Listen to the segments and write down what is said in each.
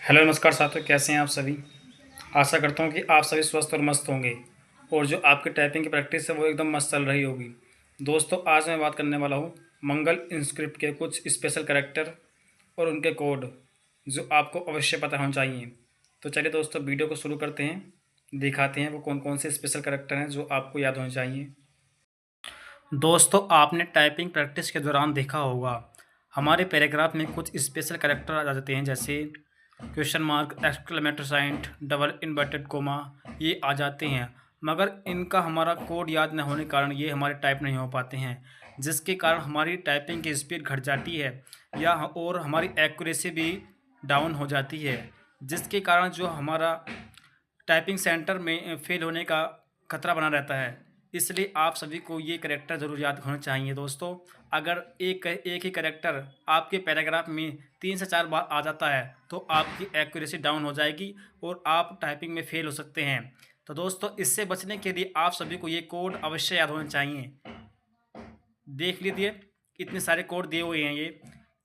Hello नमस्कार साथियों, कैसे हैं आप सभी। आशा करता हूं कि आप सभी स्वस्थ और मस्त होंगे और जो आपकी टाइपिंग की प्रैक्टिस है वो एकदम मस्त चल रही होगी। दोस्तों, आज मैं बात करने वाला हूं मंगल इंस्क्रिप्ट के कुछ स्पेशल कैरेक्टर और उनके कोड जो आपको अवश्य पता होना चाहिए। तो चलिए दोस्तों, वीडियो को शुरू करते हैं। दिखाते हैं वो कौन कौन से स्पेशल कैरेक्टर हैं जो आपको याद होने चाहिए। दोस्तों, आपने टाइपिंग प्रैक्टिस के दौरान देखा होगा हमारे पैराग्राफ में कुछ स्पेशल कैरेक्टर आ जाते हैं, जैसे question mark, exclamatory sign, double inverted comma, ये आ जाते हैं। मगर इनका हमारा कोड याद न होने के कारण ये हमारे टाइप नहीं हो पाते हैं, जिसके कारण हमारी टाइपिंग की स्पीड घट जाती है या और हमारी एक्यूरेसी भी डाउन हो जाती है, जिसके कारण जो हमारा टाइपिंग सेंटर में फेल होने का खतरा बना रहता है। इसलिए आप सभी को ये कैरेक्टर ज़रूर याद होना चाहिए दोस्तों। अगर एक ही कैरेक्टर आपके पैराग्राफ में 3 से 4 बार आ जाता है तो आपकी एक्यूरेसी डाउन हो जाएगी और आप टाइपिंग में फ़ेल हो सकते हैं। तो दोस्तों, इससे बचने के लिए आप सभी को ये कोड अवश्य याद होने चाहिए। देख लीजिए, इतने सारे कोड दिए हुए हैं।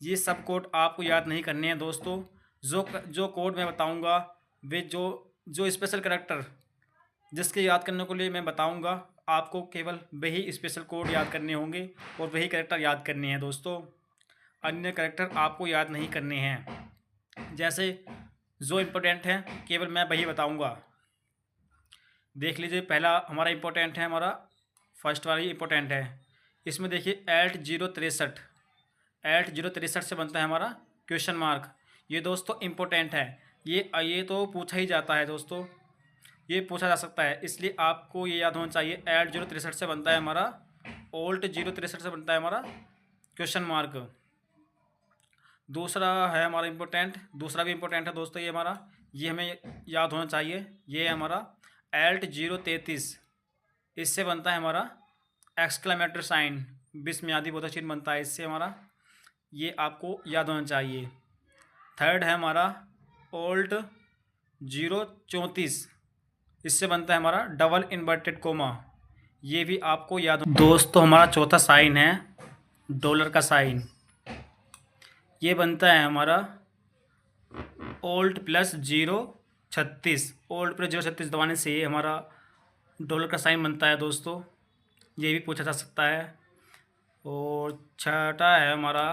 ये सब कोड आपको याद नहीं करने हैं दोस्तों। जो जो कोड मैं बताऊंगा वे जो जो स्पेशल कैरेक्टर जिसके याद करने के लिए मैं बताऊंगा, आपको केवल वही स्पेशल कोड याद करने होंगे और वही कैरेक्टर याद करने हैं दोस्तों। अन्य कैरेक्टर आपको याद नहीं करने हैं। जैसे जो इम्पोर्टेंट है केवल मैं वही बताऊंगा। देख लीजिए, पहला हमारा इम्पोर्टेंट है, हमारा फर्स्ट वाला ही इम्पोर्टेंट है। इसमें देखिए 8063, 8063 से बनता है हमारा क्वेश्चन मार्क। ये दोस्तों इम्पोर्टेंट है। ये तो पूछा ही जाता है दोस्तों, ये पूछा जा सकता है, इसलिए आपको ये याद होना चाहिए। 8063 से बनता है हमारा, ओल्ट 063 से बनता है हमारा क्वेश्चन मार्क। दूसरा है हमारा इम्पोर्टेंट, दूसरा भी इम्पोर्टेंट है दोस्तों, ये हमारा, ये हमें याद होना चाहिए। ये है हमारा एल्ट 033, इससे बनता है हमारा एक्सक्लेमेटरी साइन, विस्मयादि बोधक चिन्ह बनता है इससे हमारा, ये आपको याद होना चाहिए। थर्ड है हमारा ओल्ट 034, इससे बनता है हमारा डबल इन्वर्टेड कोमा, ये भी आपको याद हो। दोस्तों, हमारा चौथा साइन है डॉलर का साइन, ये बनता है हमारा ओल्ट प्लस 036, ओल्ट प्लस 036 दबाने से ये हमारा डॉलर का साइन बनता है दोस्तों, ये भी पूछा जा सकता है। और छठा है हमारा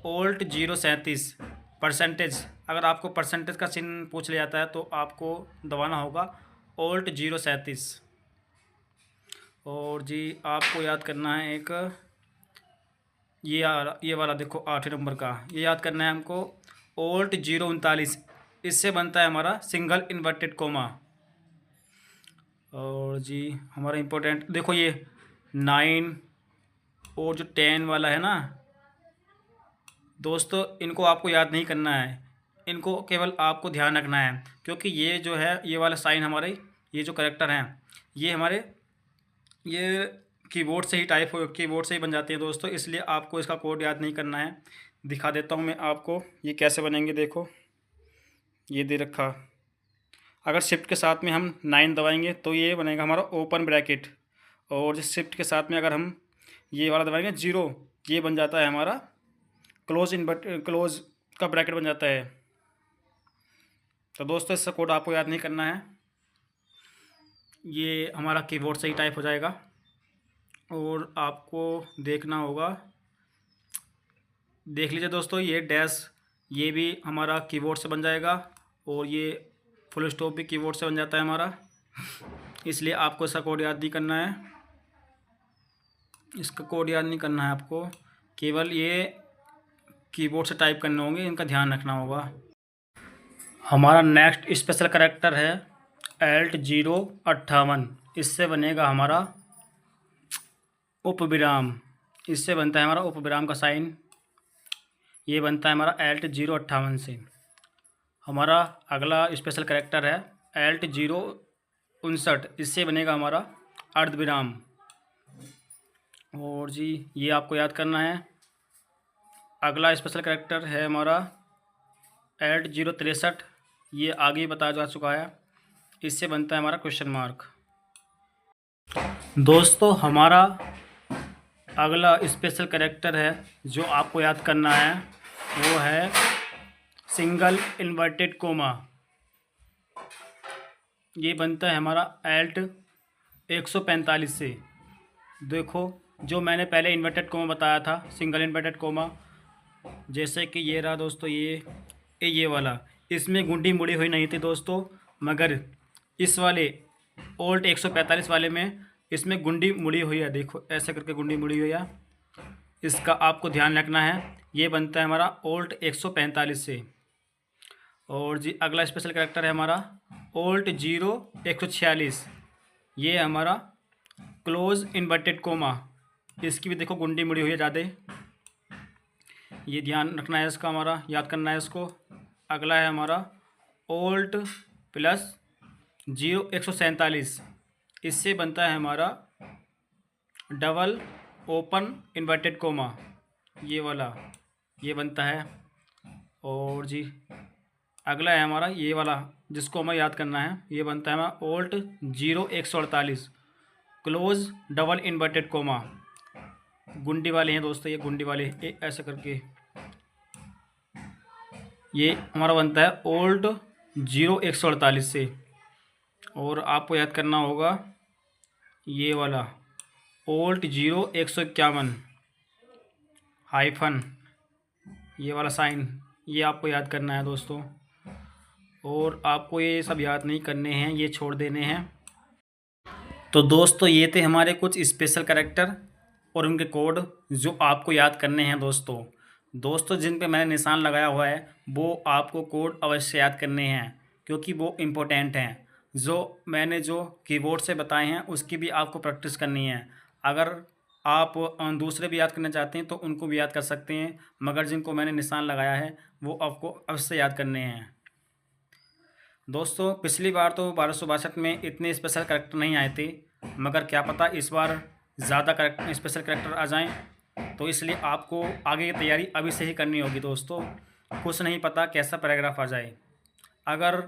ओल्ट 037, परसेंटेज, अगर आपको परसेंटेज का चिन्ह पूछ लिया जाता है तो आपको दबाना होगा ओल्ट 037। और जी आपको याद करना है एक ये वाला देखो 8 नंबर का, ये याद करना है हमको, ओल्ट 039, इससे बनता है हमारा सिंगल इन्वर्टेड कोमा। और जी हमारा इम्पोर्टेंट देखो, ये 9 और जो 10 वाला है ना दोस्तों, इनको आपको याद नहीं करना है, इनको केवल आपको ध्यान रखना है, क्योंकि ये जो है ये वाला साइन हमारे, ये जो कैरेक्टर हैं ये हमारे ये कीबोर्ड से ही कीबोर्ड से ही बन जाते हैं दोस्तों, इसलिए आपको इसका कोड याद नहीं करना है। दिखा देता हूँ मैं आपको ये कैसे बनेंगे। देखो, ये दे रखा, अगर शिफ्ट के साथ में हम 9 दबाएंगे तो ये बनेगा हमारा ओपन ब्रैकेट, और जिस शिफ्ट के साथ में अगर हम ये वाला दबाएंगे 0, ये बन जाता है हमारा क्लोज का ब्रैकेट बन जाता है। तो दोस्तों, इसका कोड आपको याद नहीं करना है, ये हमारा कीबोर्ड से ही टाइप हो जाएगा और आपको देखना होगा। देख लीजिए दोस्तों, ये डैश ये भी हमारा कीबोर्ड से बन जाएगा और ये फुल स्टॉप भी कीबोर्ड से बन जाता है हमारा, इसलिए आपको इसका कोड याद नहीं करना है। इसका कोड याद नहीं करना है आपको, केवल ये कीबोर्ड से टाइप करने होंगे, इनका ध्यान रखना होगा। हमारा नेक्स्ट स्पेशल कैरेक्टर है एल्ट 058, इससे बनेगा हमारा उपविराम, इससे बनता है हमारा उपविराम का साइन, ये बनता है हमारा एल्ट 058 से। हमारा अगला स्पेशल कैरेक्टर है एल्ट 059, इससे बनेगा हमारा अर्धविराम। और जी ये आपको याद करना है। अगला स्पेशल कैरेक्टर है हमारा एल्ट 063, ये आगे ही बताया जा चुका है, इससे बनता है हमारा क्वेश्चन मार्क। दोस्तों, हमारा अगला स्पेशल कैरेक्टर है जो आपको याद करना है, वो है सिंगल इन्वर्टेड कोमा, ये बनता है हमारा एल्ट 145 से। देखो जो मैंने पहले इन्वर्टेड कोमा बताया था, सिंगल इन्वर्टेड कोमा, जैसे कि ये रहा दोस्तों, ये वाला, इसमें गुंडी मुड़ी हुई नहीं थी दोस्तों, मगर इस वाले ओल्ट 145 वाले में इसमें गुंडी मुड़ी हुई है। देखो ऐसे करके गुंडी मुड़ी हुई है, इसका आपको ध्यान रखना है। ये बनता है हमारा ओल्ट 145 से। और जी अगला स्पेशल कैरेक्टर है हमारा ओल्ट 146। ये है हमारा क्लोज इन्वर्टेड कोमा, इसकी भी देखो गुंडी मुड़ी हुई है ज़्यादा, ये ध्यान रखना है इसका, हमारा याद करना है इसको। अगला है हमारा ओल्ट प्लस 147, इससे बनता है हमारा डबल ओपन इन्वर्टेड कोमा, ये वाला ये बनता है। और जी अगला है हमारा ये वाला, जिसको हमें याद करना है, ये बनता है हमारा ओल्ट 148 क्लोज डबल इन्वर्टेड कोमा, गुंडी वाले हैं दोस्तों, ये गुंडी वाले ऐसे करके ये हमारा बनता है ओल्ट 148 से। और आपको याद करना होगा ये वाला ओल्ट 151 हाइफन, ये वाला साइन, ये आपको याद करना है दोस्तों। और आपको ये सब याद नहीं करने हैं, ये छोड़ देने हैं। तो दोस्तों ये थे हमारे कुछ स्पेशल कैरेक्टर और उनके कोड जो आपको याद करने हैं दोस्तों जिन पे मैंने निशान लगाया हुआ है वो आपको कोड अवश्य याद करने हैं, क्योंकि वो इम्पोर्टेंट हैं। जो मैंने जो कीबोर्ड से बताए हैं उसकी भी आपको प्रैक्टिस करनी है। अगर आप दूसरे भी याद करना चाहते हैं तो उनको भी याद कर सकते हैं, मगर जिनको मैंने निशान लगाया है वो आपको अवश्य याद करने हैं। दोस्तों पिछली बार तो 1262 में इतने स्पेशल कैरेक्टर नहीं आए थे, मगर क्या पता इस बार ज़्यादा स्पेशल कैरेक्टर आ जाएं, तो इसलिए आपको आगे की तैयारी अभी से ही करनी होगी दोस्तों। कुछ नहीं पता कैसा पैराग्राफ आ जाए। अगर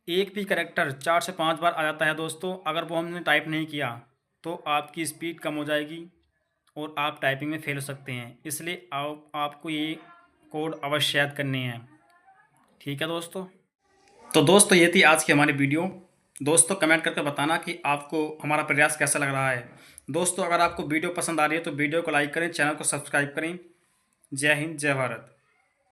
एक भी कैरेक्टर 4 से 5 बार आ जाता है दोस्तों, अगर वो हमने टाइप नहीं किया तो आपकी स्पीड कम हो जाएगी और आप टाइपिंग में फेल हो सकते हैं। इसलिए आपको ये कोड अवश्य याद करने हैं, ठीक है दोस्तों। तो दोस्तों ये थी आज की हमारी वीडियो। दोस्तों कमेंट करके बताना कि आपको हमारा प्रयास कैसा लग रहा है। दोस्तों अगर आपको वीडियो पसंद आ रही है तो वीडियो को लाइक करें, चैनल को सब्सक्राइब करें। जय हिंद, जय भारत।